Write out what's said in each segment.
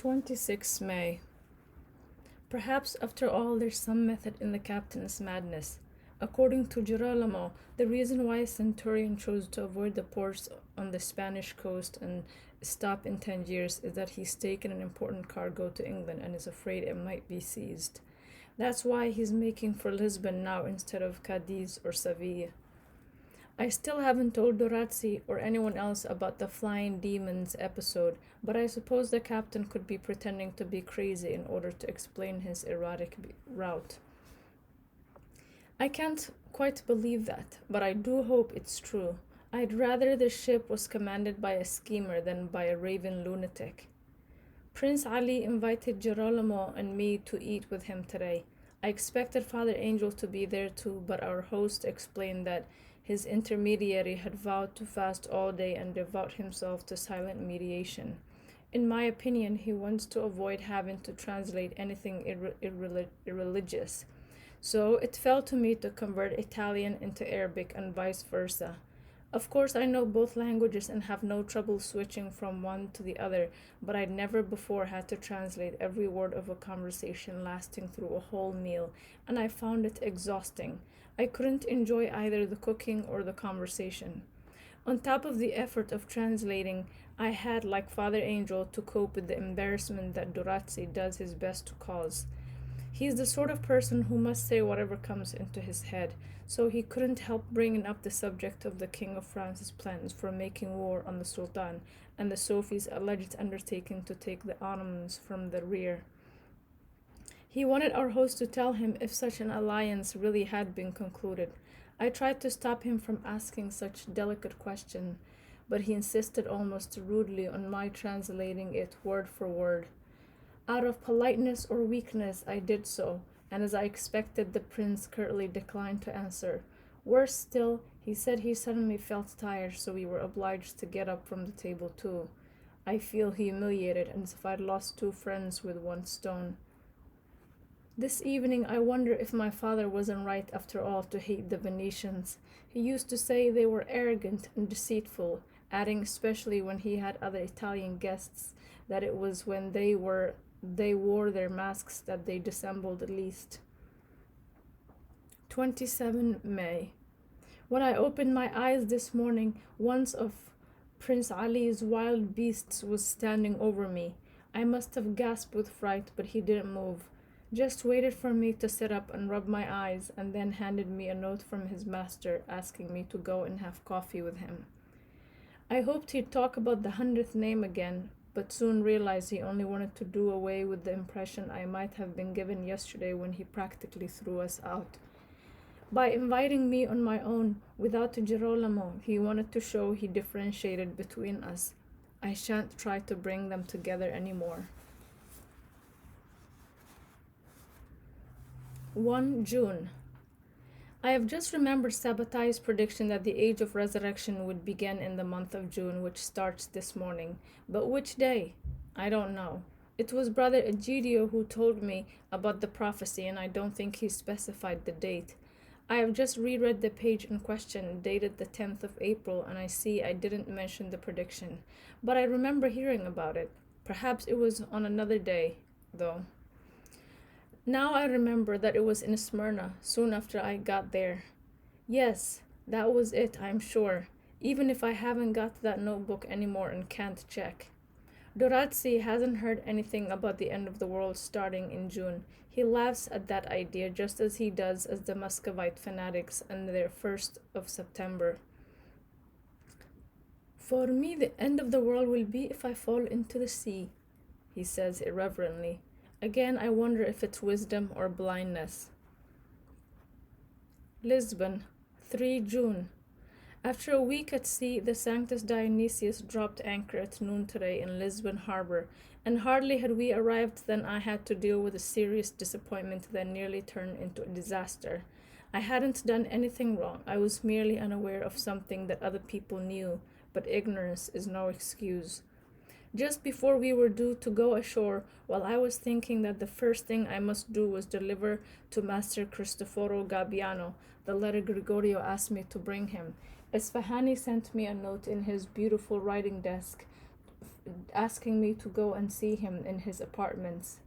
26 May. Perhaps after all there's some method in the captain's madness. According to Girolamo, the reason why Centurion chose to avoid the ports on the Spanish coast and stop in Tangiers is that he's taken an important cargo to England and is afraid it might be seized. That's why he's making for Lisbon now instead of Cadiz or Seville. I still haven't told Dorazzi or anyone else about the flying demons episode, but I suppose the captain could be pretending to be crazy in order to explain his erratic route. I can't quite believe that, but I do hope it's true. I'd rather the ship was commanded by a schemer than by a raving lunatic. Prince Ali invited Girolamo and me to eat with him today. I expected Father Angel to be there too, but our host explained that his intermediary had vowed to fast all day and devote himself to silent mediation. In my opinion, he wants to avoid having to translate anything irreligious. So it fell to me to convert Italian into Arabic and vice versa. Of course, I know both languages and have no trouble switching from one to the other, but I'd never before had to translate every word of a conversation lasting through a whole meal, and I found it exhausting. I couldn't enjoy either the cooking or the conversation. On top of the effort of translating, I had, like Father Angel, to cope with the embarrassment that Dorazzi does his best to cause. He's the sort of person who must say whatever comes into his head, so he couldn't help bringing up the subject of the King of France's plans for making war on the Sultan and the Sophie's alleged undertaking to take the Ottomans from the rear. He wanted our host to tell him if such an alliance really had been concluded. I tried to stop him from asking such delicate question, but he insisted almost rudely on my translating it word for word. Out of politeness or weakness, I did so, and as I expected, the prince curtly declined to answer. Worse still, he said he suddenly felt tired, so we were obliged to get up from the table too. I feel humiliated, as if I'd lost two friends with one stone. This evening I wonder if my father wasn't right after all to hate the Venetians. He used to say they were arrogant and deceitful, adding especially when he had other Italian guests that it was when they wore their masks that they dissembled least. 27 May. When I opened my eyes this morning, one of Prince Ali's wild beasts was standing over me. I must have gasped with fright, but he didn't move. Just waited for me to sit up and rub my eyes, and then handed me a note from his master asking me to go and have coffee with him. I hoped he'd talk about the 100th name again, but soon realized he only wanted to do away with the impression I might have been given yesterday when he practically threw us out. By inviting me on my own, without Girolamo, he wanted to show he differentiated between us. I shan't try to bring them together anymore. 1 June. I have just remembered Sabbatai's prediction that the Age of Resurrection would begin in the month of June, which starts this morning. But which day? I don't know. It was Brother Egidio who told me about the prophecy, and I don't think he specified the date. I have just reread the page in question, dated the 10th of April, and I see I didn't mention the prediction. But I remember hearing about it. Perhaps it was on another day, though. Now I remember that it was in Smyrna, soon after I got there. Yes, that was it, I'm sure, even if I haven't got that notebook anymore and can't check. Dorazzi hasn't heard anything about the end of the world starting in June. He laughs at that idea just as he does as the Muscovite fanatics and their 1st of September. For me, the end of the world will be if I fall into the sea, he says irreverently. Again, I wonder if it's wisdom or blindness. Lisbon, 3 June. After a week at sea, the Sanctus Dionysius dropped anchor at noon today in Lisbon harbor, and hardly had we arrived than I had to deal with a serious disappointment that nearly turned into a disaster. I hadn't done anything wrong. I was merely unaware of something that other people knew, but ignorance is no excuse. Just before we were due to go ashore, while I was thinking that the first thing I must do was deliver to Master Cristoforo Gabbiano the letter Gregorio asked me to bring him, Esfahani sent me a note in his beautiful writing desk asking me to go and see him in his apartments.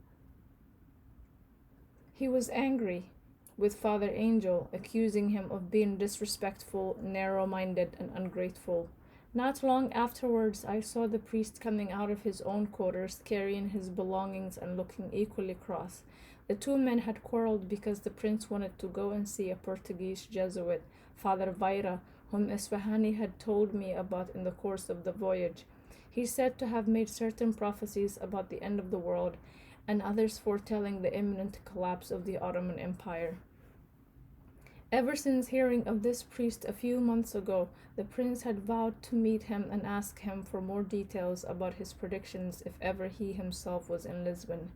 He was angry with Father Angel, accusing him of being disrespectful, narrow-minded, and ungrateful. Not long afterwards, I saw the priest coming out of his own quarters, carrying his belongings and looking equally cross. The two men had quarreled because the prince wanted to go and see a Portuguese Jesuit, Father Vieira, whom Isfahani had told me about in the course of the voyage. He's said to have made certain prophecies about the end of the world, and others foretelling the imminent collapse of the Ottoman Empire. Ever since hearing of this priest a few months ago, the prince had vowed to meet him and ask him for more details about his predictions if ever he himself was in Lisbon.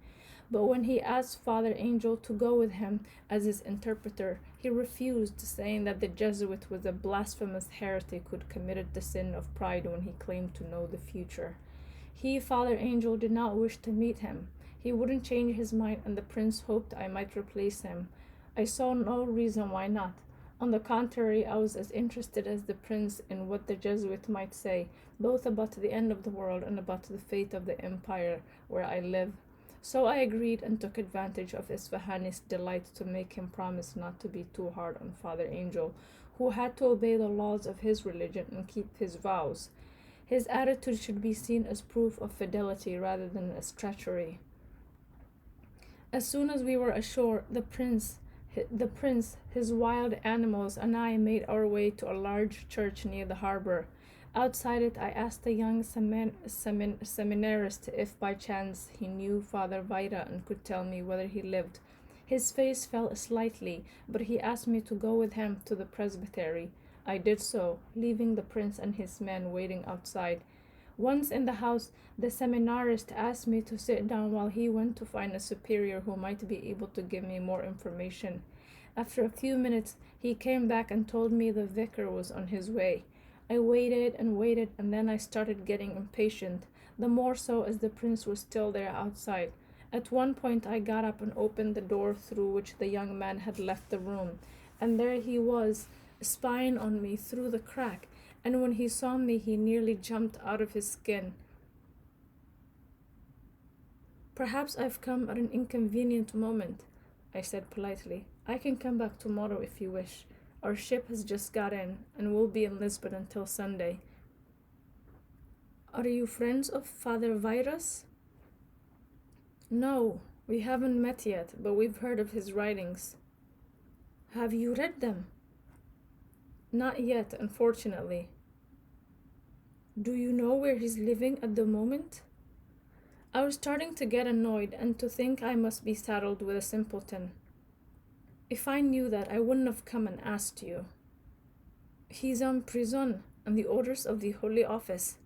But when he asked Father Angel to go with him as his interpreter, he refused, saying that the Jesuit was a blasphemous heretic who'd committed the sin of pride when he claimed to know the future. He, Father Angel, did not wish to meet him. He wouldn't change his mind, and the prince hoped I might replace him. I saw no reason why not. On the contrary, I was as interested as the prince in what the Jesuit might say, both about the end of the world and about the fate of the empire where I live. So I agreed and took advantage of Isfahani's delight to make him promise not to be too hard on Father Angel, who had to obey the laws of his religion and keep his vows. His attitude should be seen as proof of fidelity rather than as treachery. As soon as we were ashore, the prince, his wild animals, and I made our way to a large church near the harbor. Outside it, I asked the young seminarist if by chance he knew Father Vieira and could tell me whether he lived. His face fell slightly, but he asked me to go with him to the presbytery. I did so, leaving the prince and his men waiting outside. Once in the house, the seminarist asked me to sit down while he went to find a superior who might be able to give me more information. After a few minutes, he came back and told me the vicar was on his way. I waited, and then I started getting impatient, the more so as the prince was still there outside. At one point, I got up and opened the door through which the young man had left the room, and there he was, spying on me through the crack, and when he saw me, he nearly jumped out of his skin. "Perhaps I've come at an inconvenient moment," I said politely. "I can come back tomorrow if you wish. Our ship has just got in, and we'll be in Lisbon until Sunday." "Are you friends of Father Vieira's?" "No, we haven't met yet, but we've heard of his writings." "Have you read them?" "Not yet, unfortunately." "Do you know where he's living at the moment?" I was starting to get annoyed and to think I must be saddled with a simpleton. "If I knew that, I wouldn't have come and asked you." "He's en prison on the orders of the Holy Office."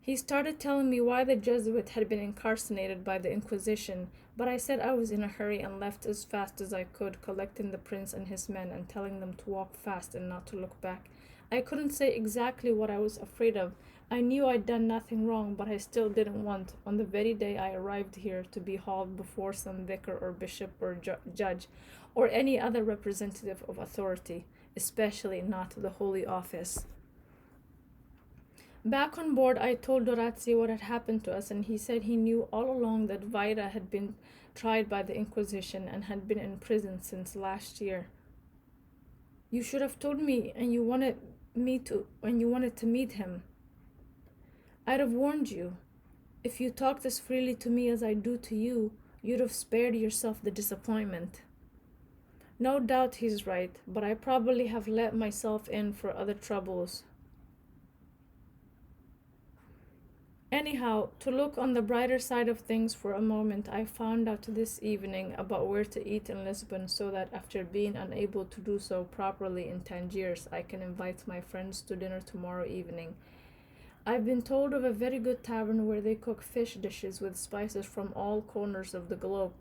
He started telling me why the Jesuit had been incarcerated by the Inquisition, but I said I was in a hurry and left as fast as I could, collecting the prince and his men and telling them to walk fast and not to look back. I couldn't say exactly what I was afraid of. I knew I'd done nothing wrong, but I still didn't want, on the very day I arrived here, to be hauled before some vicar or bishop or judge, or any other representative of authority, especially not the Holy Office. Back on board, I told Dorazzi what had happened to us, and he said he knew all along that Vieira had been tried by the Inquisition and had been in prison since last year. "You should have told me, and you wanted to meet him." "I'd have warned you. If you talked as freely to me as I do to you, you'd have spared yourself the disappointment." No doubt he's right, but I probably have let myself in for other troubles. Anyhow, to look on the brighter side of things for a moment, I found out this evening about where to eat in Lisbon so that after being unable to do so properly in Tangiers, I can invite my friends to dinner tomorrow evening. I've been told of a very good tavern where they cook fish dishes with spices from all corners of the globe.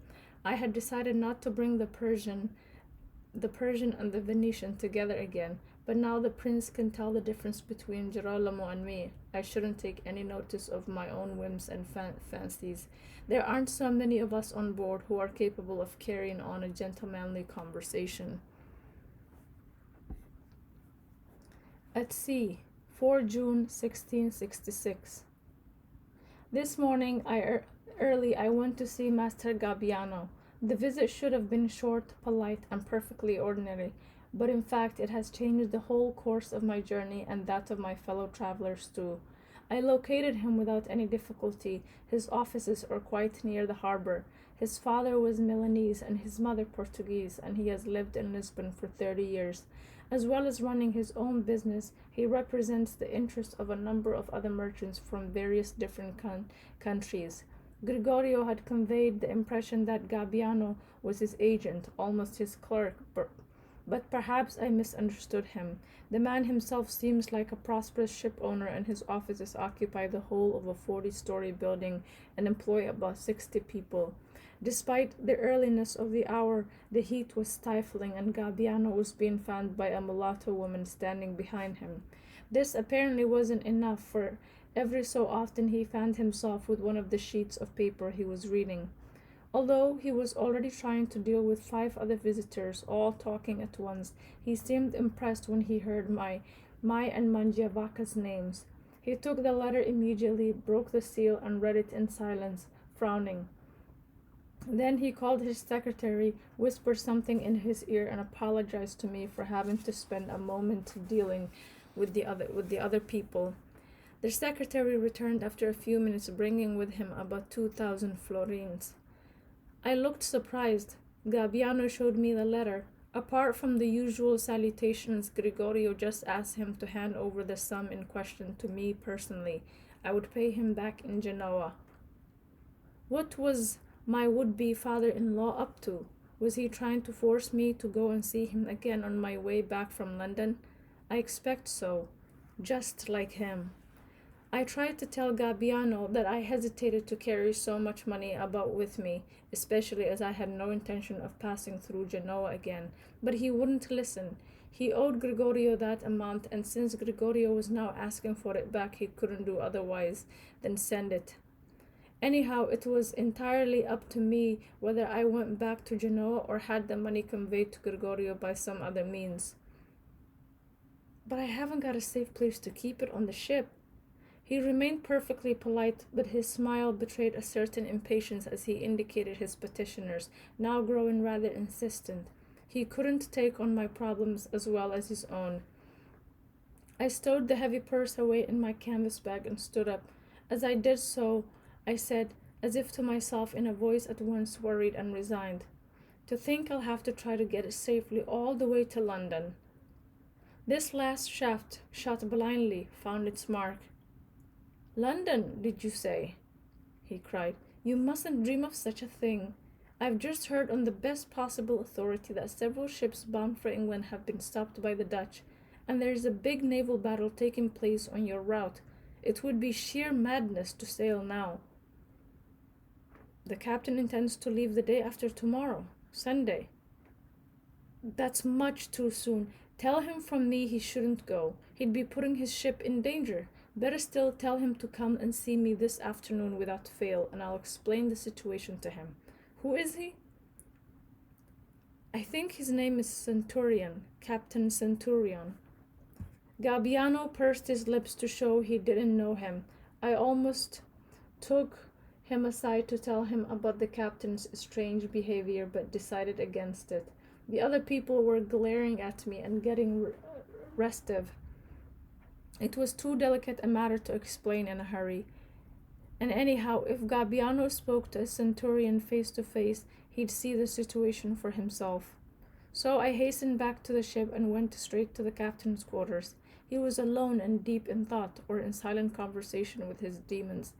I had decided not to bring the Persian and the Venetian together again, but now the prince can tell the difference between Girolamo and me. I shouldn't take any notice of my own whims and fancies. There aren't so many of us on board who are capable of carrying on a gentlemanly conversation. At sea, 4 June 1666. This morning, early, I went to see Master Gabbiano. The visit should have been short, polite, and perfectly ordinary, but in fact, it has changed the whole course of my journey and that of my fellow travelers too. I located him without any difficulty. His offices are quite near the harbor. His father was Milanese and his mother Portuguese, and he has lived in Lisbon for 30 years. As well as running his own business, he represents the interests of a number of other merchants from various different countries. Gregorio had conveyed the impression that Gabbiano was his agent, almost his clerk, but perhaps I misunderstood him. The man himself seems like a prosperous ship owner, and his offices occupy the whole of a 40-story building and employ about 60 people. Despite the earliness of the hour, the heat was stifling, and Gabbiano was being fanned by a mulatto woman standing behind him. This apparently wasn't enough, for every so often he fanned himself with one of the sheets of paper he was reading. Although he was already trying to deal with 5 other visitors, all talking at once, he seemed impressed when he heard my and Mangiavaca's names. He took the letter immediately, broke the seal, and read it in silence, frowning. Then he called his secretary, whispered something in his ear, and apologized to me for having to spend a moment dealing with the other people. The secretary returned after a few minutes, bringing with him about 2,000 florins. I looked surprised. Gabbiano showed me the letter. Apart from the usual salutations, Gregorio just asked him to hand over the sum in question to me personally. I would pay him back in Genoa. What was my would-be father-in-law up to? Was he trying to force me to go and see him again on my way back from London? I expect so. Just like him. I tried to tell Gabbiano that I hesitated to carry so much money about with me, especially as I had no intention of passing through Genoa again, but he wouldn't listen. He owed Gregorio that amount, and since Gregorio was now asking for it back, he couldn't do otherwise than send it. Anyhow, it was entirely up to me whether I went back to Genoa or had the money conveyed to Gregorio by some other means. But I haven't got a safe place to keep it on the ship. He remained perfectly polite, but his smile betrayed a certain impatience as he indicated his petitioners, now growing rather insistent. He couldn't take on my problems as well as his own. I stowed the heavy purse away in my canvas bag and stood up. As I did so, I said, as if to myself in a voice at once worried and resigned, "To think I'll have to try to get it safely all the way to London." This last shaft, shot blindly, found its mark. "London, did you say?" he cried. "You mustn't dream of such a thing. I've just heard on the best possible authority that several ships bound for England have been stopped by the Dutch, and there is a big naval battle taking place on your route. It would be sheer madness to sail now." "The captain intends to leave the day after tomorrow, Sunday." "That's much too soon. Tell him from me he shouldn't go. He'd be putting his ship in danger. Better still, tell him to come and see me this afternoon without fail, and I'll explain the situation to him. Who is he?" "I think his name is Centurion, Captain Centurion." Gabbiano pursed his lips to show he didn't know him. I almost took him aside to tell him about the captain's strange behavior, but decided against it. The other people were glaring at me and getting restive. It was too delicate a matter to explain in a hurry. And anyhow, if Gabbiano spoke to a centurion face to face, he'd see the situation for himself. So I hastened back to the ship and went straight to the captain's quarters. He was alone and deep in thought, or in silent conversation with his demons.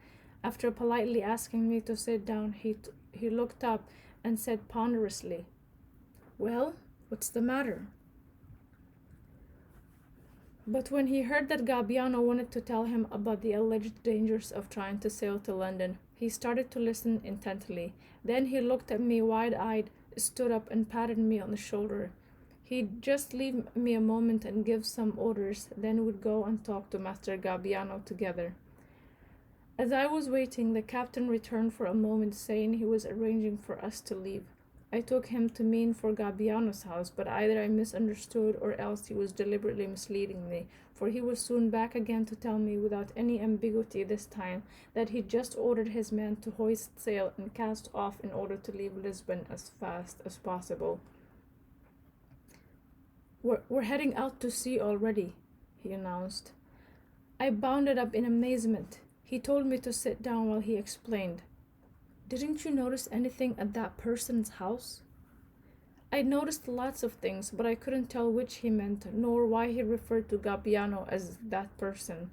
After politely asking me to sit down, he looked up and said ponderously, "Well, what's the matter?" But when he heard that Gabbiano wanted to tell him about the alleged dangers of trying to sail to London, he started to listen intently. Then he looked at me wide-eyed, stood up, and patted me on the shoulder. He'd just leave me a moment and give some orders, then would go and talk to Master Gabbiano together. As I was waiting, the captain returned for a moment, saying he was arranging for us to leave. I took him to mean for Gabbiano's house, but either I misunderstood or else he was deliberately misleading me, for he was soon back again to tell me, without any ambiguity this time, that he'd just ordered his men to hoist sail and cast off in order to leave Lisbon as fast as possible. We're heading out to sea already, he announced. I bounded up in amazement. He told me to sit down while he explained. Didn't you notice anything at that person's house? I noticed lots of things, but I couldn't tell which he meant, nor why he referred to Gabbiano as that person.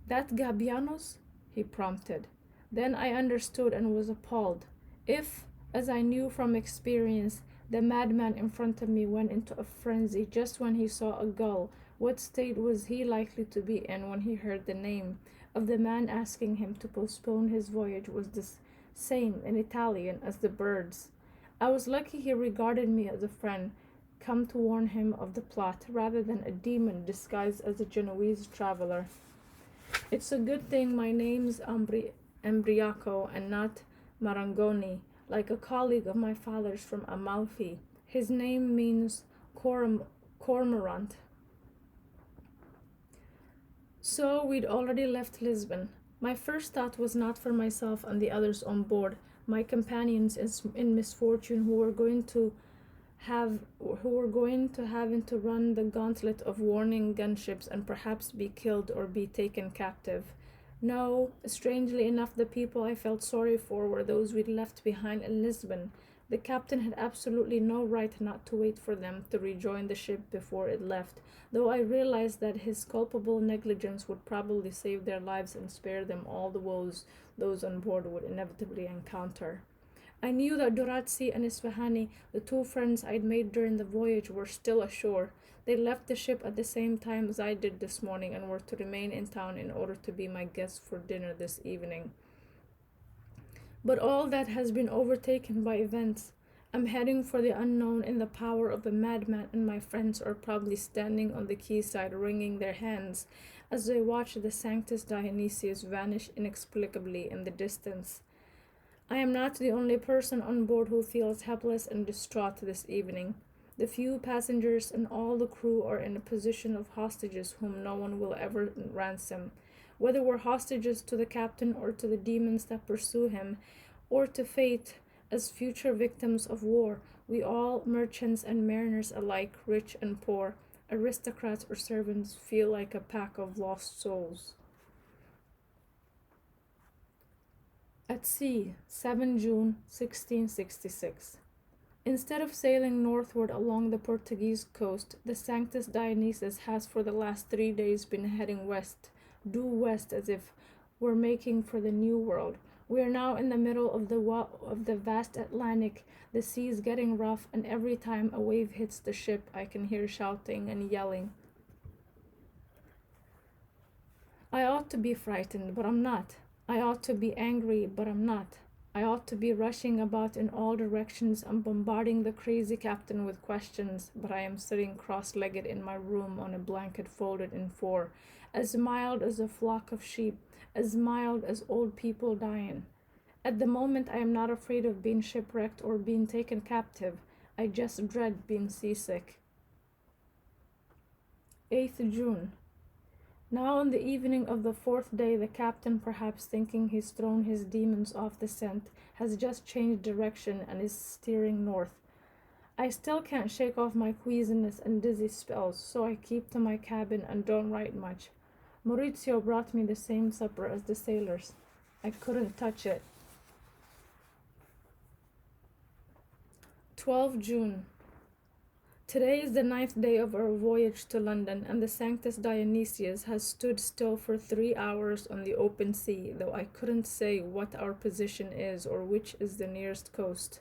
That Gabbiano's? He prompted. Then I understood and was appalled. If, as I knew from experience, the madman in front of me went into a frenzy just when he saw a gull, what state was he likely to be in when he heard the name of the man asking him to postpone his voyage was the same in Italian as the bird's? I was lucky he regarded me as a friend, come to warn him of the plot, rather than a demon disguised as a Genoese traveler. It's a good thing my name's Ambriaco and not Marangoni, like a colleague of my father's from Amalfi. His name means cormorant. So we'd already left Lisbon. My first thought was not for myself and the others on board, my companions in misfortune who were going to having to run the gauntlet of warning gunships and perhaps be killed or be taken captive. No, strangely enough, the people I felt sorry for were those we'd left behind in Lisbon. The captain had absolutely no right not to wait for them to rejoin the ship before it left, though I realized that his culpable negligence would probably save their lives and spare them all the woes those on board would inevitably encounter. I knew that Durazzi and Isfahani, the two friends I'd made during the voyage, were still ashore. They left the ship at the same time as I did this morning and were to remain in town in order to be my guests for dinner this evening. But all that has been overtaken by events. I'm heading for the unknown in the power of the madman, and my friends are probably standing on the quayside wringing their hands as they watch the Sanctus Dionysius vanish inexplicably in the distance. I am not the only person on board who feels helpless and distraught this evening. The few passengers and all the crew are in a position of hostages whom no one will ever ransom. Whether we're hostages to the captain or to the demons that pursue him, or to fate as future victims of war, we all, merchants and mariners alike, rich and poor, aristocrats or servants, feel like a pack of lost souls. At sea, 7 June 1666. Instead of sailing northward along the Portuguese coast, the Sanctus Dionysius has for the last 3 days been heading west, due west, as if we're making for the New World. We are now in the middle of the vast Atlantic, the seas getting rough, and every time a wave hits the ship I can hear shouting and yelling. I ought to be frightened, but I'm not. I ought to be angry, but I'm not. I ought to be rushing about in all directions and bombarding the crazy captain with questions, but I am sitting cross-legged in my room on a blanket folded in four, as mild as a flock of sheep, as mild as old people dying. At the moment I am not afraid of being shipwrecked or being taken captive. I just dread being seasick. 8th June. Now on the evening of the 4th day, the captain, perhaps thinking he's thrown his demons off the scent, has just changed direction and is steering north. I still can't shake off my queasiness and dizzy spells, so I keep to my cabin and don't write much. Maurizio brought me the same supper as the sailors. I couldn't touch it. 12 June. Today is the 9th day of our voyage to London, and the Sanctus Dionysius has stood still for 3 hours on the open sea, though I couldn't say what our position is or which is the nearest coast.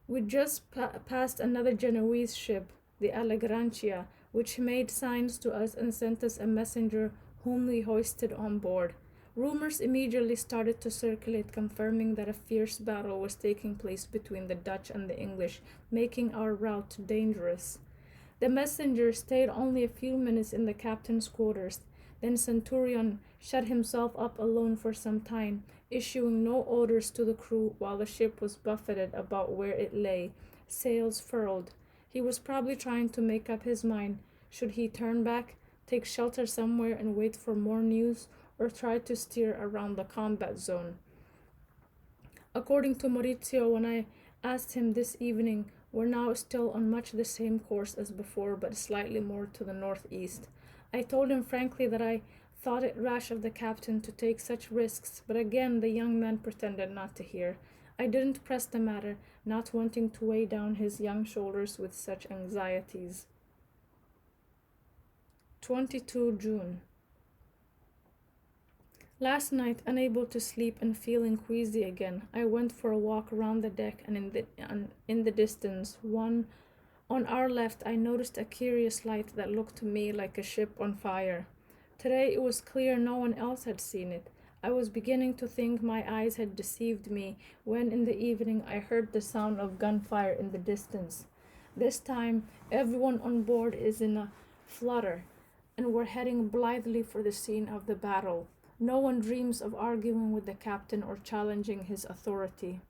We just passed another Genoese ship, the Allegrantia, which made signs to us and sent us a messenger whom we hoisted on board. Rumors immediately started to circulate confirming that a fierce battle was taking place between the Dutch and the English, making our route dangerous. The messenger stayed only a few minutes in the captain's quarters. Then Centurion shut himself up alone for some time, issuing no orders to the crew while the ship was buffeted about where it lay, sails furled. He was probably trying to make up his mind. Should he turn back, take shelter somewhere and wait for more news, or try to steer around the combat zone? According to Maurizio, when I asked him this evening, we're now still on much the same course as before, but slightly more to the northeast. I told him frankly that I thought it rash of the captain to take such risks, but again the young man pretended not to hear. I didn't press the matter, not wanting to weigh down his young shoulders with such anxieties. 22 June. Last night, unable to sleep and feeling queasy again, I went for a walk around the deck, and in the distance, on our left, I noticed a curious light that looked to me like a ship on fire. Today it was clear no one else had seen it. I was beginning to think my eyes had deceived me when in the evening I heard the sound of gunfire in the distance. This time, everyone on board is in a flutter, and we're heading blithely for the scene of the battle. No one dreams of arguing with the captain or challenging his authority.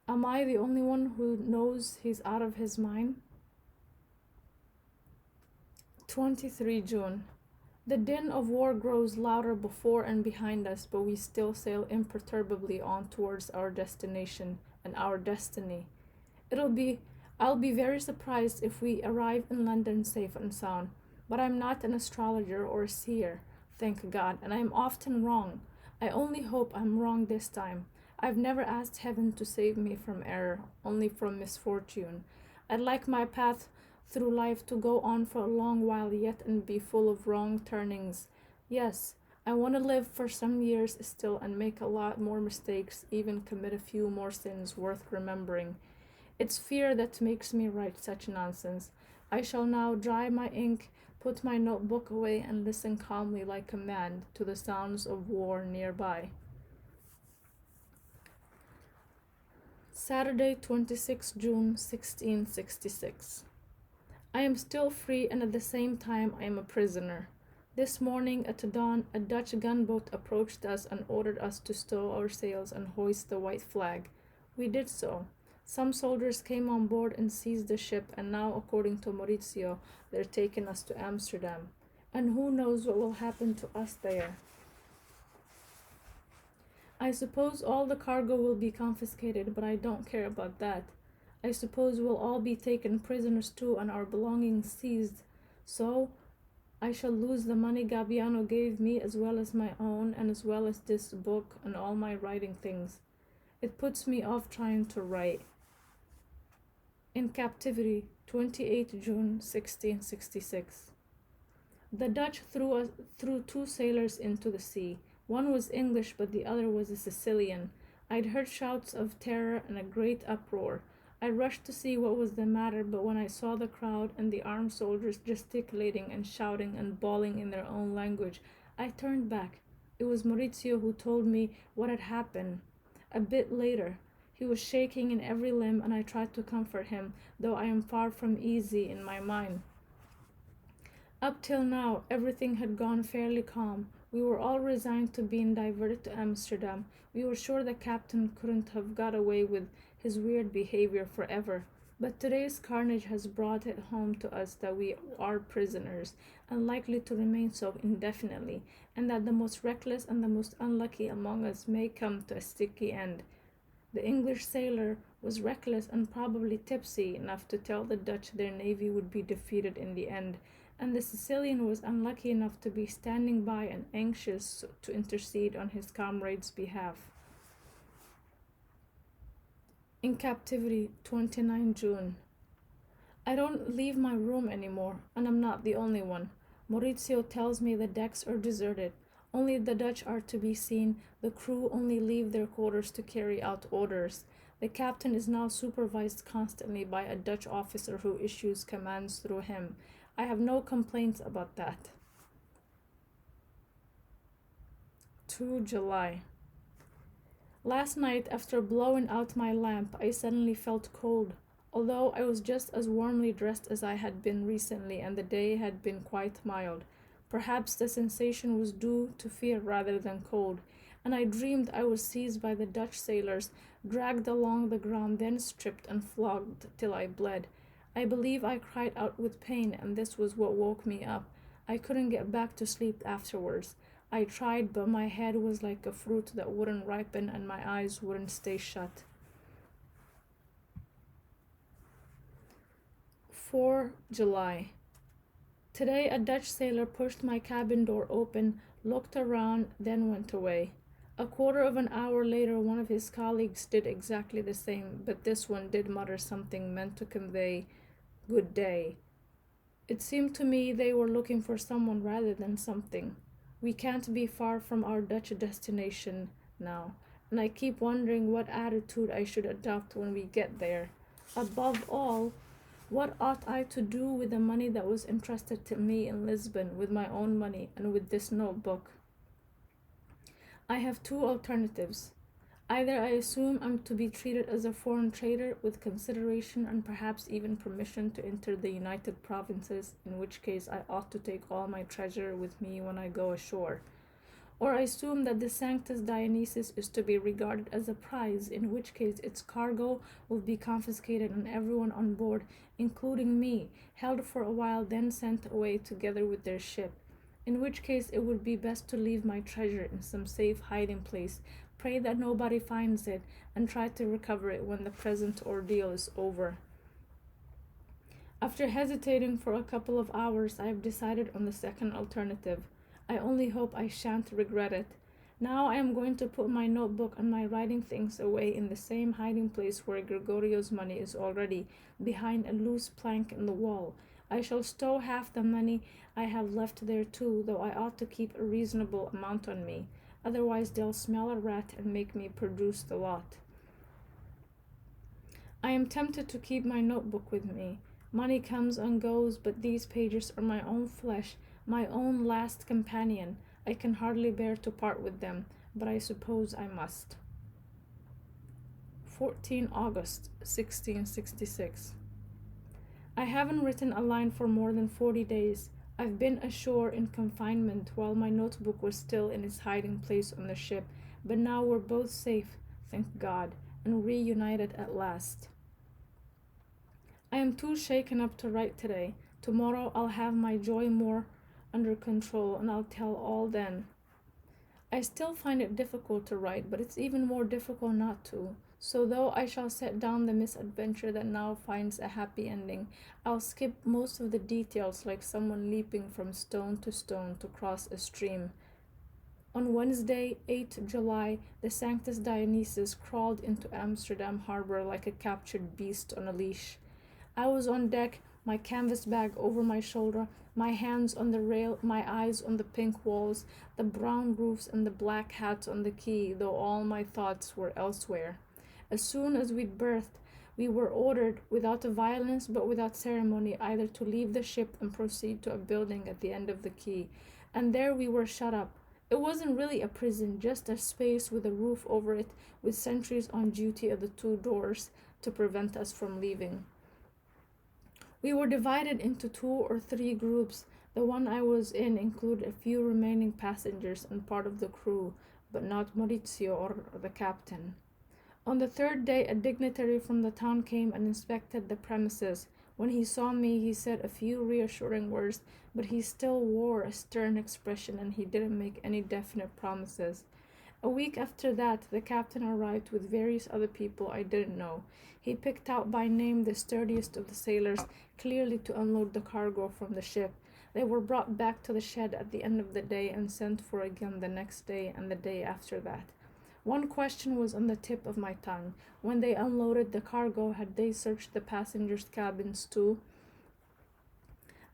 Am I the only one who knows he's out of his mind? 23 June. The din of war grows louder before and behind us, but we still sail imperturbably on towards our destination and our destiny. I'll be very surprised if we arrive in London safe and sound, but I'm not an astrologer or a seer, thank God, and I'm often wrong. I only hope I'm wrong this time. I've never asked heaven to save me from error, only from misfortune. I'd like my path through life to go on for a long while yet and be full of wrong turnings. Yes, I want to live for some years still and make a lot more mistakes, even commit a few more sins worth remembering. It's fear that makes me write such nonsense. I shall now dry my ink, put my notebook away, and listen calmly like a man to the sounds of war nearby. Saturday, 26 June 1666. I am still free, and at the same time I am a prisoner. This morning at dawn a Dutch gunboat approached us and ordered us to stow our sails and hoist the white flag. We did so. Some soldiers came on board and seized the ship, and now, according to Maurizio, they're taking us to Amsterdam. And who knows what will happen to us there? I suppose all the cargo will be confiscated, but I don't care about that. I suppose we'll all be taken prisoners too and our belongings seized. So I shall lose the money Gabbiano gave me, as well as my own, and as well as this book and all my writing things. It puts me off trying to write. In captivity, 28 June 1666. The Dutch threw two sailors into the sea. One was English, but the other was a Sicilian. I'd heard shouts of terror and a great uproar. I rushed to see what was the matter, but when I saw the crowd and the armed soldiers gesticulating and shouting and bawling in their own language, I turned back. It was Maurizio who told me what had happened. A bit later, he was shaking in every limb, and I tried to comfort him, though I am far from easy in my mind. Up till now, everything had gone fairly calm. We were all resigned to being diverted to Amsterdam. We were sure the captain couldn't have got away with his weird behavior forever. But today's carnage has brought it home to us that we are prisoners, and likely to remain so indefinitely, and that the most reckless and the most unlucky among us may come to a sticky end. The English sailor was reckless and probably tipsy enough to tell the Dutch their navy would be defeated in the end, and the Sicilian was unlucky enough to be standing by and anxious to intercede on his comrade's behalf. In captivity, 29 June. I don't leave my room anymore, and I'm not the only one. Maurizio tells me the decks are deserted. Only the Dutch are to be seen. The crew only leave their quarters to carry out orders. The captain is now supervised constantly by a Dutch officer who issues commands through him. I have no complaints about that. 2 July. Last night, after blowing out my lamp, I suddenly felt cold. Although I was just as warmly dressed as I had been recently, and the day had been quite mild. Perhaps the sensation was due to fear rather than cold, and I dreamed I was seized by the Dutch sailors, dragged along the ground, then stripped and flogged till I bled. I believe I cried out with pain, and this was what woke me up. I couldn't get back to sleep afterwards. I tried, but my head was like a fruit that wouldn't ripen and my eyes wouldn't stay shut. 4 July. Today, a Dutch sailor pushed my cabin door open, looked around, then went away. A quarter of an hour later, one of his colleagues did exactly the same, but this one did mutter something meant to convey good day. It seemed to me they were looking for someone rather than something. We can't be far from our Dutch destination now, and I keep wondering what attitude I should adopt when we get there. Above all, what ought I to do with the money that was entrusted to me in Lisbon, with my own money and with this notebook? I have two alternatives. Either I assume I'm to be treated as a foreign trader with consideration and perhaps even permission to enter the United Provinces, in which case I ought to take all my treasure with me when I go ashore. Or I assume that the Sanctus Dionysius is to be regarded as a prize, in which case its cargo will be confiscated and everyone on board, including me, held for a while, then sent away together with their ship. In which case it would be best to leave my treasure in some safe hiding place, pray that nobody finds it, and try to recover it when the present ordeal is over. After hesitating for a couple of hours, I have decided on the second alternative. I only hope I shan't regret it. Now I am going to put my notebook and my writing things away in the same hiding place where Gregorio's money is already, behind a loose plank in the wall. I shall stow half the money I have left there too, though I ought to keep a reasonable amount on me. Otherwise they'll smell a rat and make me produce the lot. I am tempted to keep my notebook with me. Money comes and goes, but these pages are my own flesh, my own last companion. I can hardly bear to part with them, but I suppose I must. 14 August 1666. I haven't written a line for more than 40 days. I've been ashore in confinement while my notebook was still in its hiding place on the ship, but now we're both safe, thank God, and reunited at last. I am too shaken up to write today. Tomorrow I'll have my joy more under control, and I'll tell all then. I still find it difficult to write, but it's even more difficult not to. So though I shall set down the misadventure that now finds a happy ending, I'll skip most of the details like someone leaping from stone to cross a stream. On Wednesday, 8 July, the Sanctus Dionysius crawled into Amsterdam harbor like a captured beast on a leash. I was on deck, my canvas bag over my shoulder, my hands on the rail, my eyes on the pink walls, the brown roofs and the black hats on the quay, though all my thoughts were elsewhere. As soon as we'd berthed, we were ordered, without violence but without ceremony, either to leave the ship and proceed to a building at the end of the quay, and there we were shut up. It wasn't really a prison, just a space with a roof over it, with sentries on duty at the two doors to prevent us from leaving. We were divided into 2 or 3 groups. The one I was in included a few remaining passengers and part of the crew, but not Maurizio or the captain. On the third day, a dignitary from the town came and inspected the premises. When he saw me, he said a few reassuring words, but he still wore a stern expression and he didn't make any definite promises. A week after that, the captain arrived with various other people I didn't know. He picked out by name the sturdiest of the sailors, clearly to unload the cargo from the ship. They were brought back to the shed at the end of the day and sent for again the next day and the day after that. One question was on the tip of my tongue. When they unloaded the cargo, had they searched the passengers' cabins too?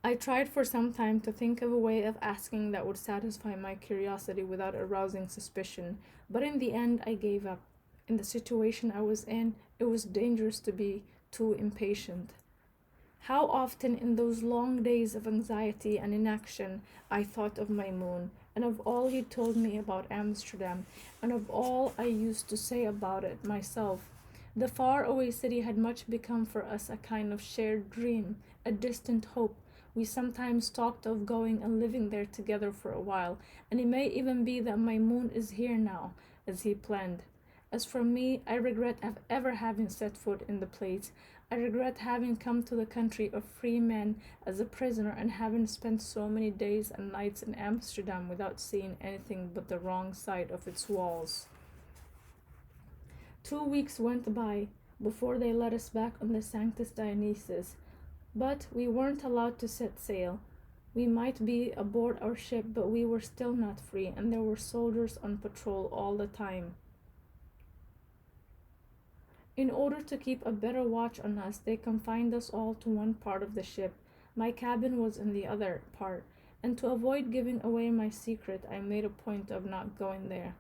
I tried for some time to think of a way of asking that would satisfy my curiosity without arousing suspicion, but in the end I gave up. In the situation I was in, it was dangerous to be too impatient. How often in those long days of anxiety and inaction I thought of Maimoun, and of all he told me about Amsterdam, and of all I used to say about it myself. The far-away city had much become for us a kind of shared dream, a distant hope. We sometimes talked of going and living there together for a while, and it may even be that Maimoun is here now, as he planned. As for me, I regret ever having set foot in the place. I regret having come to the country of free men as a prisoner and having spent so many days and nights in Amsterdam without seeing anything but the wrong side of its walls. 2 weeks went by before they let us back on the Sanctus Dionysius, but we weren't allowed to set sail. We might be aboard our ship, but we were still not free, and there were soldiers on patrol all the time. In order to keep a better watch on us, they confined us all to one part of the ship. My cabin was in the other part, and to avoid giving away my secret, I made a point of not going there.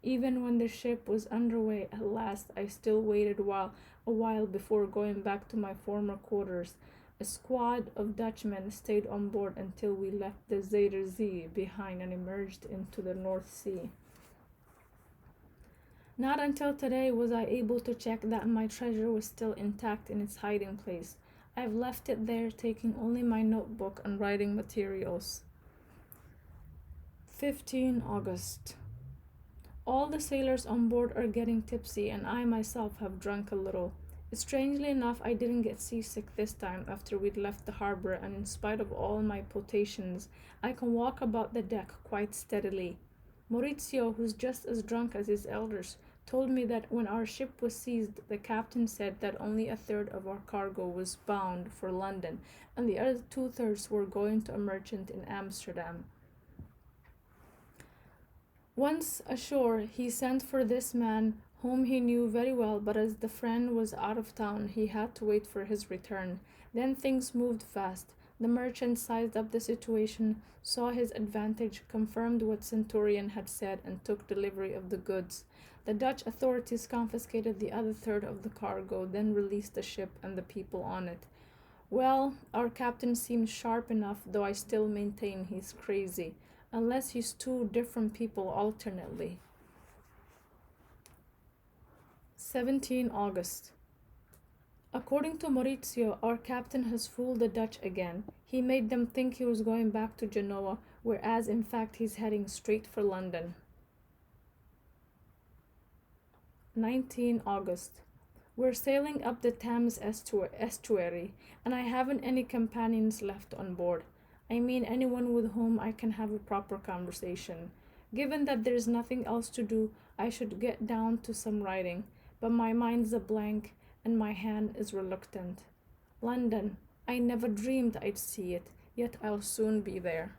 Even when the ship was underway at last, I still waited a while before going back to my former quarters. A squad of Dutchmen stayed on board until we left the Zuider Zee behind and emerged into the North Sea. Not until today was I able to check that my treasure was still intact in its hiding place. I've left it there, taking only my notebook and writing materials. 15 August. All the sailors on board are getting tipsy, and I myself have drunk a little. Strangely enough, I didn't get seasick this time after we'd left the harbor, and in spite of all my potations, I can walk about the deck quite steadily. Maurizio, who's just as drunk as his elders, told me that when our ship was seized, the captain said that only a third of our cargo was bound for London, and the other two-thirds were going to a merchant in Amsterdam. Once ashore, he sent for this man, whom he knew very well, but as the friend was out of town, he had to wait for his return. Then things moved fast. The merchant sized up the situation, saw his advantage, confirmed what Centurion had said, and took delivery of the goods. The Dutch authorities confiscated the other third of the cargo, then released the ship and the people on it. Well, our captain seems sharp enough, though I still maintain he's crazy, unless he's two different people alternately. 17 August. According to Maurizio, our captain has fooled the Dutch again. He made them think he was going back to Genoa, whereas in fact he's heading straight for London. 19 August. We're sailing up the Thames estuary, and I haven't any companions left on board. I mean anyone with whom I can have a proper conversation. Given that there's nothing else to do, I should get down to some writing, but my mind's a blank and my hand is reluctant. London. I never dreamed I'd see it, yet I'll soon be there.